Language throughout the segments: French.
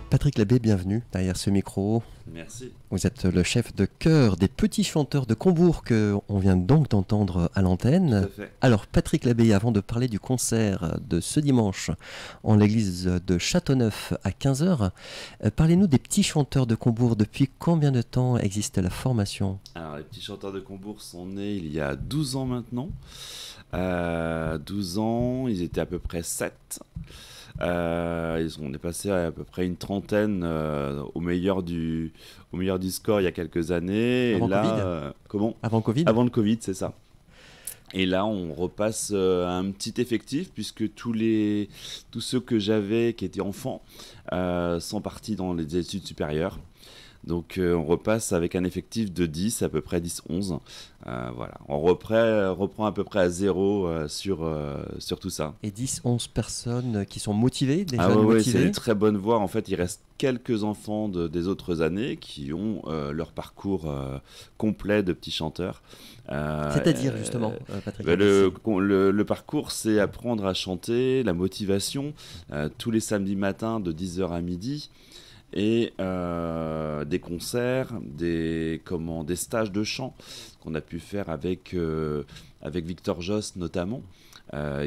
Patrick Labbé, bienvenue derrière ce micro. Merci. Vous êtes le chef de chœur des Petits Chanteurs de Combourg que on vient donc d'entendre à l'antenne. Tout à fait. Alors Patrick Labbé, avant de parler du concert de ce dimanche en l'église de Châteauneuf à 15h, parlez-nous des Petits Chanteurs de Combourg. Depuis combien de temps existe la formation ? Alors, les Petits Chanteurs de Combourg sont nés il y a 12 ans maintenant. 12 ans, ils étaient à peu près 7. On est passé à peu près une trentaine au meilleur du score il y a quelques années. Avant et là, Covid comment ? Avant Covid ? Avant le Covid, c'est ça. Et là, on repasse à un petit effectif puisque tous ceux que j'avais qui étaient enfants sont partis dans les études supérieures. Donc on repasse avec un effectif de 10, à peu près 10-11. Voilà. On reprend à peu près à zéro sur tout ça. Et 10-11 personnes qui sont motivées, des Ah jeunes ouais, motivés. c'est une très bonne voie. En fait, il reste quelques enfants des autres années qui ont leur parcours complet de petits chanteurs. C'est-à-dire justement, Patrick Labbé, le parcours, c'est apprendre à chanter, la motivation, tous les samedis matins de 10h à midi. Et des concerts, des stages de chant qu'on a pu faire avec Victor Jost notamment,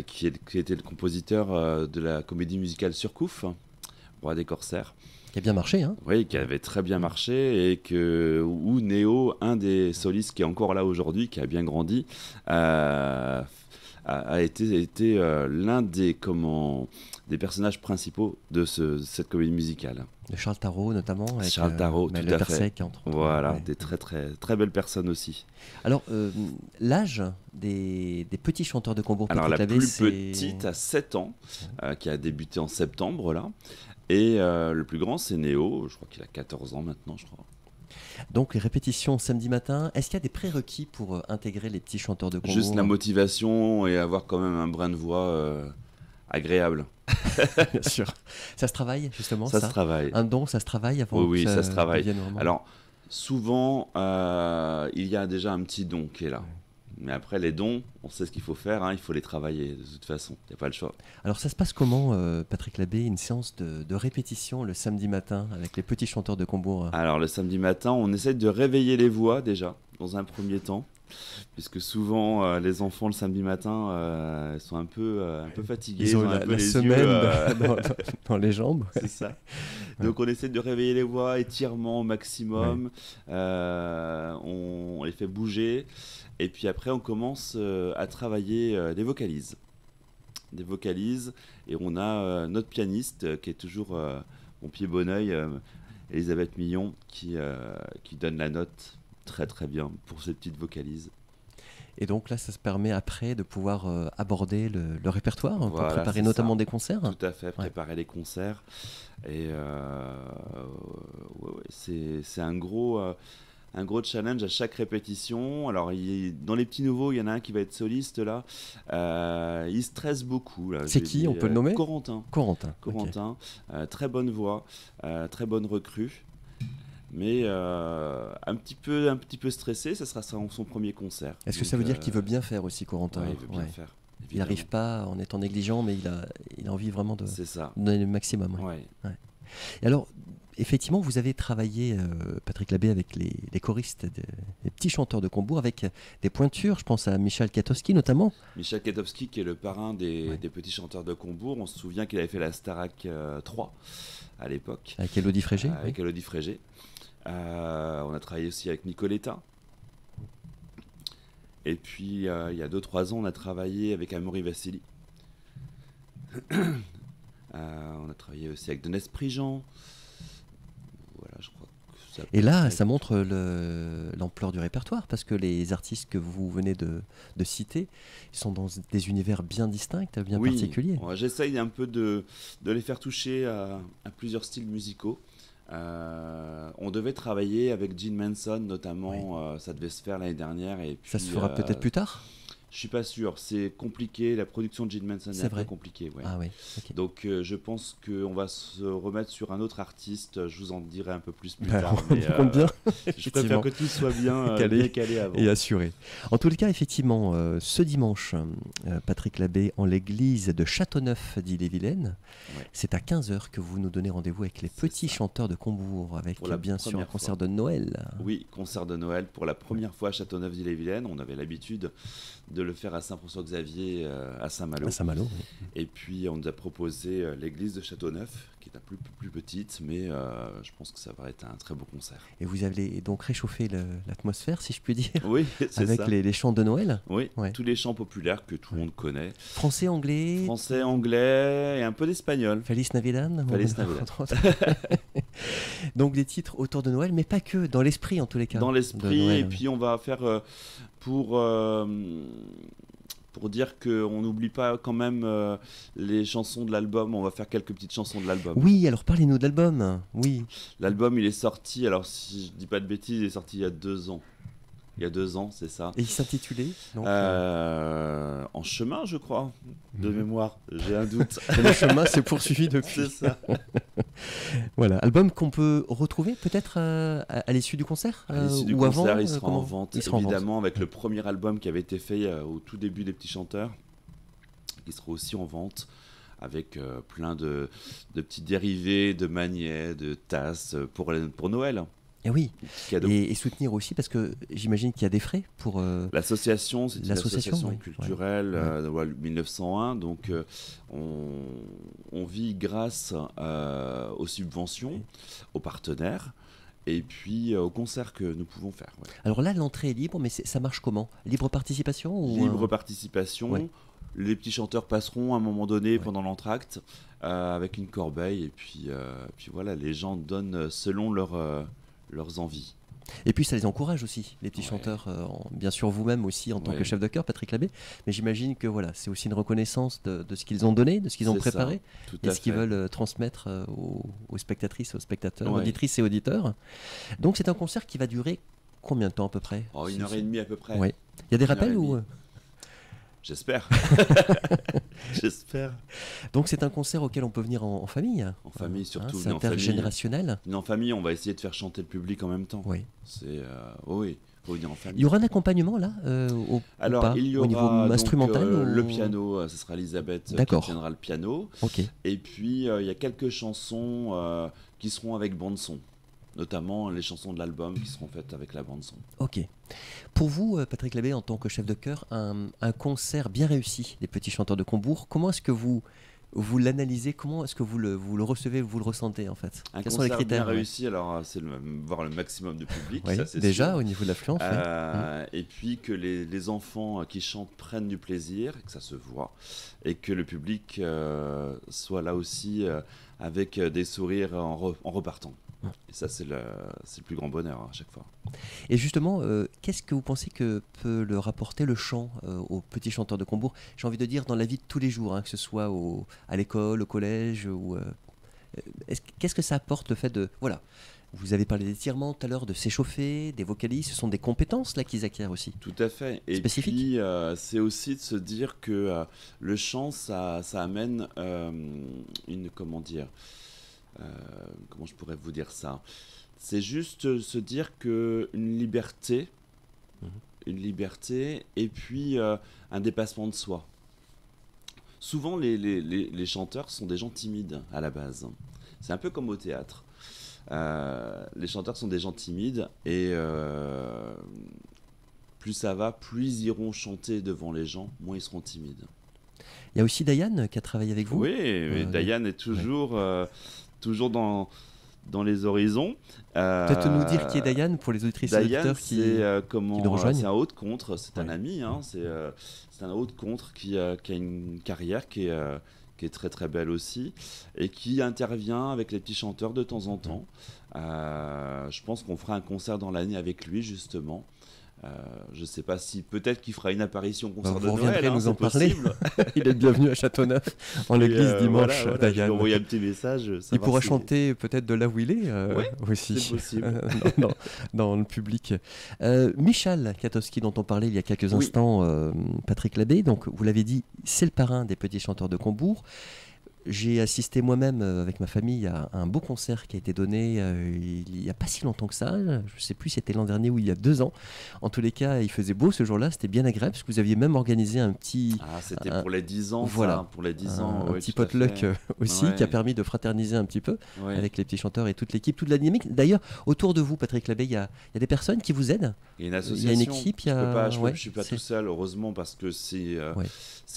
qui était le compositeur de la comédie musicale Surcouf, Roi des Corsaires. qui a bien marché, hein ? Oui, qui avait très bien marché, et où Néo, un des solistes qui est encore là aujourd'hui, qui a bien grandi, a été l'un des personnages principaux de cette comédie musicale. De Charles Tarot notamment, avec Charles Tarot, tout le à Persec, fait. entre autres. Voilà, Ouais. des très très très belles personnes aussi. Alors, l'âge des petits chanteurs de Combourg, Alors Patrick la Labbé, plus c'est... petite a 7 ans, qui a débuté en septembre là. Et le plus grand, c'est Néo, je crois qu'il a 14 ans maintenant, je crois. Donc les répétitions samedi matin, est-ce qu'il y a des prérequis pour intégrer les petits chanteurs de Combourg ? Juste la motivation et avoir quand même un brin de voix agréable. Bien sûr. Ça se travaille justement, Ça se travaille. Un don, ça se travaille avant Oui, que ça se travaille. devienne vraiment... Alors, souvent, il y a déjà un petit don qui est là. Mais après, les dons, on sait ce qu'il faut faire, hein, il faut les travailler de toute façon, il n'y a pas le choix. Alors ça se passe comment, Patrick Labbé, une séance de répétition le samedi matin avec les petits chanteurs de Combourg ? Alors, le samedi matin, on essaie de réveiller les voix déjà, dans un premier temps. Puisque souvent, les enfants, le samedi matin, sont un peu fatigués. Ils ont un la peu les semaine yeux, dans les jambes. c'est ça. Donc on essaie de réveiller les voix, étirement au maximum, on les fait bouger, et puis après on commence à travailler des vocalises. Et on a notre pianiste qui est toujours mon pied bon oeil, Elisabeth Millon, qui donne la note très très bien pour ces petites vocalises. Et donc là, ça se permet après de pouvoir aborder le répertoire pour Voilà, préparer c'est notamment ça. des concerts. Tout à fait, préparer les concerts. Et c'est un gros challenge à chaque répétition. Alors, dans les petits nouveaux, il y en a un qui va être soliste là. Il stresse beaucoup. Là. C'est qui, on peut le nommer ? Corentin. Corentin. Très bonne voix, très bonne recrue. Mais un petit peu stressé, ça sera son premier concert. Est-ce que ça veut dire qu'il veut bien faire aussi, Corentin ? Ouais, il veut bien faire. Il n'arrive pas en étant négligent, mais il a envie vraiment de donner le maximum. Ouais. Et alors, effectivement, vous avez travaillé, Patrick Labbé, avec les choristes, les petits chanteurs de Combourg, avec des pointures. Je pense à Michal Katowski notamment. Michal Katowski, qui est le parrain des petits chanteurs de Combourg. On se souvient qu'il avait fait la Starac 3 à l'époque. Avec Élodie Frégé. Avec Élodie Frégé. On a travaillé aussi avec Nicoletta. Et puis, il y a 2-3 ans, on a travaillé avec Amaury Vassili. On a travaillé aussi avec Denès Prigent. Voilà, je crois que ça. Et là, ça montre l'ampleur du répertoire, parce que les artistes que vous venez de citer, ils sont dans des univers bien distincts, bien particuliers. J'essaye un peu de les faire toucher à plusieurs styles musicaux. On devait travailler avec Gene Manson notamment, ça devait se faire l'année dernière. Et puis, ça se fera peut-être plus tard ? Je suis pas sûr, c'est compliqué, la production de Gene Manson est C'est un vrai. peu compliquée. Ouais. Ah oui, ok. Donc je pense qu'on va se remettre sur un autre artiste, je vous en dirai un peu plus Ben, tard, on mais y compte bien, je préfère effectivement, que tout soit bien, calé bien calé avant. et assuré. En tous les cas, effectivement, ce dimanche, Patrick Labbé, en l'église de Châteauneuf d'Ille-et-Vilaine, Ouais. c'est à 15 heures que vous nous donnez rendez-vous avec les C'est petits ça. chanteurs de Combourg, avec Pour la bien sûr un première concert fois. de Noël. Oui, concert de Noël pour la première fois à Châteauneuf-d'Ille-et-Vilaine. On avait l'habitude de le faire à Saint-François-Xavier, à Saint-Malo. À Saint-Malo, oui. Et puis on nous a proposé l'église de Châteauneuf, qui est un peu plus petite, mais je pense que ça va être un très beau concert. Et vous avez donc réchauffé l'atmosphère, si je puis dire, Oui, c'est avec ça. les chants de Noël. Oui, Ouais. tous les chants populaires que tout le monde connaît. Français, anglais, Français, anglais et un peu d'espagnol. Feliz Navidad. Feliz Navidad. Donc des titres autour de Noël, mais pas que, dans l'esprit en tous les cas. Dans de l'esprit, Noël, et oui. puis on va faire pour, euh, pour dire qu'on n'oublie pas quand même les chansons de l'album, on va faire quelques petites chansons de l'album. Oui, alors parlez-nous de l'album. Oui, L'album, il est sorti, alors si je dis pas de bêtises, il est sorti il y a 2 ans. Il y a 2 ans, c'est ça. et il s'intitulait donc, En chemin, je crois, de Mhm. mémoire. J'ai un doute. et le chemin s'est poursuivi depuis. C'est ça. Voilà, album qu'on peut retrouver peut-être à l'issue du concert À l'issue du ou concert, avant, il sera en comment vente, Il sera en vente. évidemment, avec le premier album qui avait été fait au tout début des Petits Chanteurs. Il sera aussi en vente, avec plein de petits dérivés, de magnets, de tasses pour Noël. Et oui, Cadeau. et soutenir aussi parce que j'imagine qu'il y a des frais pour. L'association, c'est une L'association, association oui, culturelle ouais. de loi 1901, donc on vit grâce aux subventions, Oui. aux partenaires, et puis aux concerts que nous pouvons faire. Ouais. Alors là, l'entrée est libre, mais ça marche comment? Libre participation ou Libre participation, Ouais. les petits chanteurs passeront à un moment donné Ouais. pendant l'entracte avec une corbeille, et puis voilà, les gens donnent selon leurs envies. Et puis ça les encourage aussi, les petits Ouais. chanteurs, bien sûr vous-même aussi en tant Ouais. que chef de chœur, Patrick Labbé, mais j'imagine que voilà, c'est aussi une reconnaissance de ce qu'ils ont donné, de ce qu'ils ont C'est ça, préparé, tout et à ce qu'ils fait. veulent transmettre aux spectatrices, aux spectateurs, Ouais. auditrices et auditeurs. Donc c'est un concert qui va durer combien de temps à peu près? Oh, 1 heure et demie à peu près. Ouais. Il y a des Une heure rappels et ou demie. J'espère. J'espère. Donc c'est un concert auquel on peut venir en famille. En famille, surtout, C'est venez en famille. intergénérationnel. Mais en famille, on va essayer de faire chanter le public en même temps. Oui. C'est oui, faut venir en Il famille. y aura un accompagnement là ou Alors, pas, il y au niveau aura donc, instrumental le ou- piano, ce sera Elisabeth qui D'accord. tiendra le piano. Ok. Et puis, il y a quelques chansons qui seront avec bande-son. Notamment les chansons de l'album qui seront faites avec la bande-son. Ok. Pour vous, Patrick Labbé, en tant que chef de chœur, un concert bien réussi des Petits Chanteurs de Combourg, comment est-ce que vous l'analysez? Comment est-ce que vous le ressentez, vous le ressentez en fait? Un Quels sont les concert critères? bien réussi, alors c'est voir le maximum de public, Oui, ça c'est déjà sûr. au niveau de l'affluence. Et puis que les enfants qui chantent prennent du plaisir, que ça se voit, et que le public soit là aussi avec des sourires en repartant. Et ça, c'est le plus grand bonheur à chaque fois. Et justement, qu'est-ce que vous pensez que peut leur apporter le chant aux Petits Chanteurs de Combourg? J'ai envie de dire dans la vie de tous les jours, hein, que ce soit à l'école, au collège, ou qu'est-ce que ça apporte le fait de... Voilà, vous avez parlé d'étirement tout à l'heure, de s'échauffer, des vocalises, ce sont des compétences là qu'ils acquièrent aussi. Tout à fait. Et Spécifique. puis, c'est aussi de se dire que le chant, ça amène comment dire, comment je pourrais vous dire ça? C'est juste se dire que une liberté, et puis un dépassement de soi. Souvent, les chanteurs sont des gens timides à la base. C'est un peu comme au théâtre. Les chanteurs sont des gens timides et plus ça va, plus ils iront chanter devant les gens, moins ils seront timides. Il y a aussi Diane qui a travaillé avec vous. Oui, mais Diane est toujours dans les horizons. Peut-être nous dire qui est Diane pour les auditrices et Diane, auditeurs qui nous rejoignent. c'est un haut de contre, c'est un Ouais. ami, hein, c'est un haut de contre qui a une carrière qui est très très belle aussi et qui intervient avec les petits chanteurs de temps en temps. Je pense qu'on fera un concert dans l'année avec lui justement. Je ne sais pas si peut-être qu'il fera une apparition au concert de Vous Noël. reviendrez nous en parler. Possible. Il est bienvenu à Châteauneuf en l'église dimanche. Voilà, je lui ai envoyé un petit message. Il pourra chanter peut-être de là où il est aussi. C'est possible. Dans le public. Michal Katowski, dont on parlait il y a quelques instants, Patrick Labbé, donc vous l'avez dit, c'est le parrain des petits chanteurs de Combourg. J'ai assisté moi-même avec ma famille à un beau concert qui a été donné il n'y a pas si longtemps que ça. Je ne sais plus si c'était l'an dernier ou il y a 2 ans. En tous les cas, il faisait beau ce jour-là. C'était bien agréable parce que vous aviez même organisé un petit... Ah, c'était pour les 10 ans, voilà, ça, pour les 10 ans. Un petit potluck aussi qui a permis de fraterniser un petit peu avec les petits chanteurs et toute l'équipe, toute la dynamique. D'ailleurs, autour de vous, Patrick Labbé, il y a des personnes qui vous aident. Il y a une association. Il y a une équipe. Je ne suis pas tout seul, heureusement, parce que c'est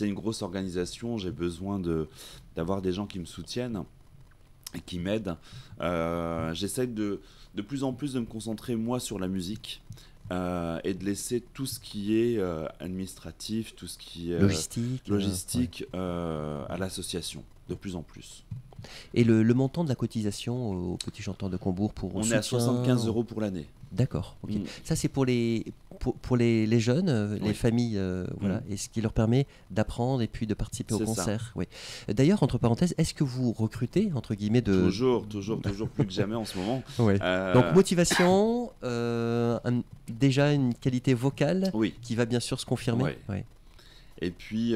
une grosse organisation. J'ai besoin d'avoir des gens qui me soutiennent et qui m'aident. J'essaie de plus en plus de me concentrer moi sur la musique et de laisser tout ce qui est administratif, tout ce qui est logistique à l'association, de plus en plus. Et le montant de la cotisation aux petits chanteurs de Combourg pour on est à 75 € pour l'année. D'accord. Okay. Ça, c'est pour les jeunes, les familles, voilà, et ce qui leur permet d'apprendre et puis de participer au concert. Oui. D'ailleurs, entre parenthèses, est-ce que vous recrutez, entre guillemets, Toujours plus que jamais en ce moment. Donc, motivation, déjà une qualité vocale qui va bien sûr se confirmer. Et puis...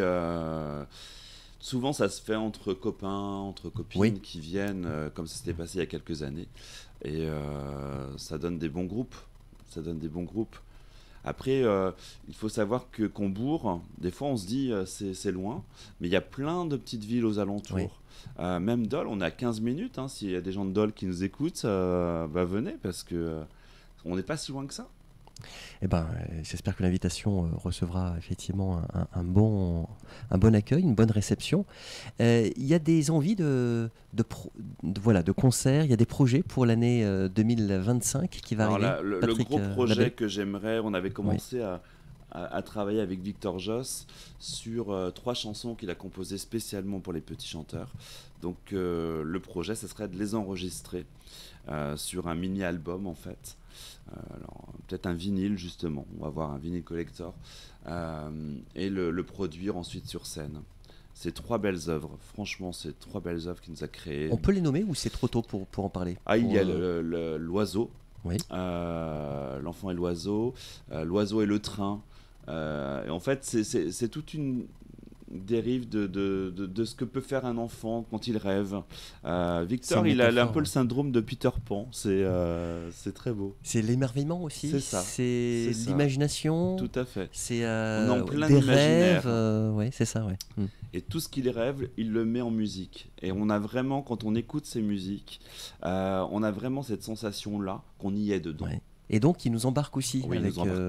souvent, ça se fait entre copains, entre copines qui viennent, comme ça s'était passé il y a quelques années. Et ça donne des bons groupes. Après, il faut savoir que Combourg, des fois, on se dit c'est loin, mais il y a plein de petites villes aux alentours. Même Dole, on est à 15 minutes. Hein, s'il y a des gens de Dole qui nous écoutent, venez, parce que on n'est pas si loin que ça. Eh ben, j'espère que l'invitation recevra effectivement un bon accueil, une bonne réception. Il y a des envies de concerts, il y a des projets pour l'année 2025 qui va arriver. Le gros projet que j'aimerais, on avait commencé à travailler avec Victor Joss sur 3 chansons qu'il a composées spécialement pour les petits chanteurs. Donc le projet, ce serait de les enregistrer sur un mini-album en fait. Alors, peut-être un vinyle justement, on va voir un vinyle collector et le produire ensuite sur scène. C'est 3 belles œuvres, franchement c'est 3 belles œuvres qu'il nous a créées. On peut les nommer ou c'est trop tôt pour en parler? Il y a l'oiseau, l'enfant et l'oiseau, l'oiseau et le train. Et en fait c'est toute une dérive de ce que peut faire un enfant quand il rêve. Victor, il a un peu le syndrome de Peter Pan. C'est très beau. C'est l'émerveillement aussi. C'est ça. C'est l'imagination. Tout à fait. C'est on est en plein des imaginaire. rêves. C'est ça, Et tout ce qu'il rêve, il le met en musique. Et on a vraiment, quand on écoute ces musiques, on a vraiment cette sensation-là qu'on y est dedans. Et donc, il nous embarque aussi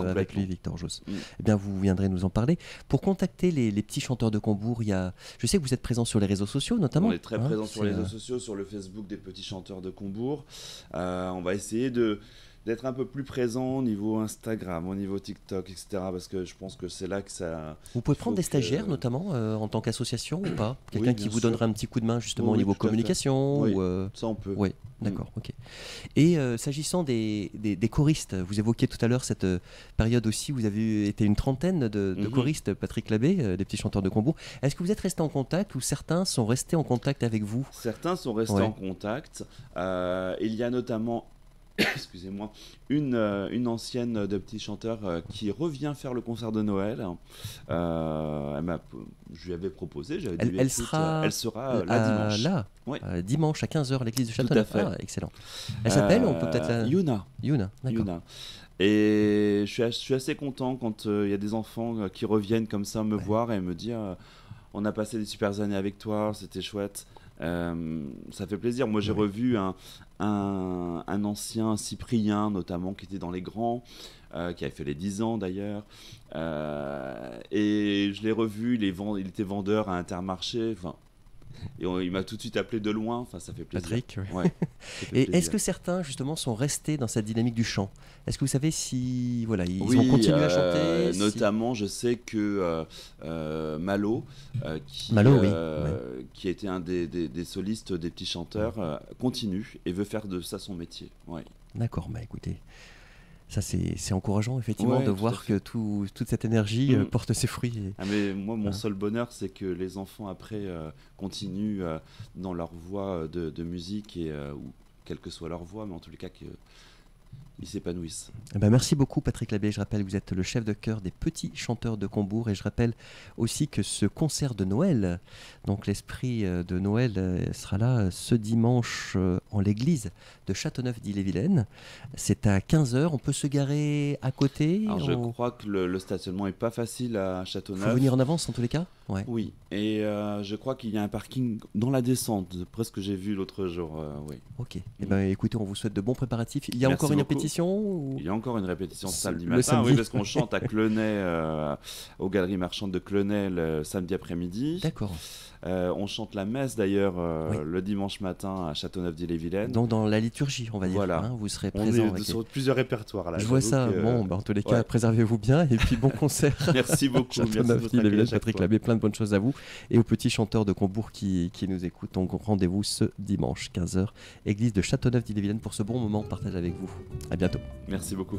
avec lui, Victor Joss. Eh bien, vous viendrez nous en parler. Pour contacter les petits chanteurs de Combourg, je sais que vous êtes présent sur les réseaux sociaux, notamment. On est très présent sur les réseaux sociaux, sur le Facebook des petits chanteurs de Combourg. On va essayer d'être un peu plus présent au niveau Instagram, au niveau TikTok, etc. Parce que je pense que c'est là que ça... Vous pouvez prendre des stagiaires, notamment, en tant qu'association ou pas? Quelqu'un qui vous donnerait un petit coup de main, justement, au niveau communication ça on peut. Oui, d'accord, ok. Et s'agissant des choristes, vous évoquiez tout à l'heure cette période aussi, vous avez été une trentaine de choristes, Patrick Labbé, des petits chanteurs de Combourg. Est-ce que vous êtes restés en contact ou certains sont restés en contact avec vous? Certains sont restés en contact. Il y a notamment... excusez-moi, une ancienne de petits chanteurs qui revient faire le concert de Noël. Je lui avais proposé, elle sera là dimanche. Dimanche à 15h à l'église de Châteauneuf. Excellent. Elle s'appelle, on peut peut-être Yuna, d'accord. Yuna. Et je suis assez content quand il y a des enfants qui reviennent comme ça me voir et me dire on a passé des super années avec toi, c'était chouette. Ça fait plaisir. Moi, j'ai revu un ancien Cyprien, notamment, qui était dans les grands, qui avait fait les 10 ans d'ailleurs. Et je l'ai revu, il était vendeur à Intermarché. Et il m'a tout de suite appelé de loin. Ça fait plaisir. Patrick, et est-ce que certains, justement, sont restés dans cette dynamique du chant? Est-ce que vous savez si ils ont continué à chanter? Notamment, je sais que Malo, qui était un des solistes des petits chanteurs, continue et veut faire de ça son métier. D'accord, écoutez, Ça, c'est encourageant, effectivement, Ouais, de tout à voir fait. que toute cette énergie Mm. porte ses fruits. Ah, mais moi, mon Hein. seul bonheur, c'est que les enfants, après, continuent dans leur voie de musique, ou quelle que soit leur voie, mais en tous les cas, qu'ils s'épanouissent. Eh ben, merci beaucoup, Patrick Labbé. Je rappelle que vous êtes le chef de chœur des Petits Chanteurs de Combourg. Et je rappelle aussi que ce concert de Noël, donc l'esprit de Noël, sera là ce dimanche en l'église de Châteauneuf-d'Ille-et-Vilaine. C'est à 15 heures. On peut se garer à côté. Alors, je Il crois que le stationnement est pas facile à faut Châteauneuf. venir en avance en tous les cas. Ouais. Oui, et je crois qu'il y a un parking dans la descente, d'après ce que j'ai vu l'autre jour. Oui. Ok. Eh ben, écoutez, on vous souhaite de bons préparatifs. Il y a Merci encore une beaucoup. répétition ou... Il y a encore une répétition samedi Le matin, samedi. oui, parce qu'on chante à Clenay, aux Galeries Marchandes de Clenay le samedi après-midi. D'accord. On chante la messe d'ailleurs Oui. le dimanche matin à Châteauneuf-d'Ille-et-Vilaine. Donc dans la liturgie, on va dire. Voilà. Hein, vous serez On présent. est avec- sur plusieurs répertoires là. Je vois ça. j'avoue que, Bon, en tous les cas, ouais. préservez-vous bien et puis bon concert. Merci beaucoup. Merci de Châteauneuf, votre accueil à chaque Patrick fois. Labbé, plein de bonnes choses à vous. Et aux petits chanteurs de Combourg qui nous écoutent. Donc rendez-vous ce dimanche, 15 h, église de Châteauneuf-d'Ille-et-Vilaine pour ce bon moment de partage avec vous. À bientôt. Merci beaucoup.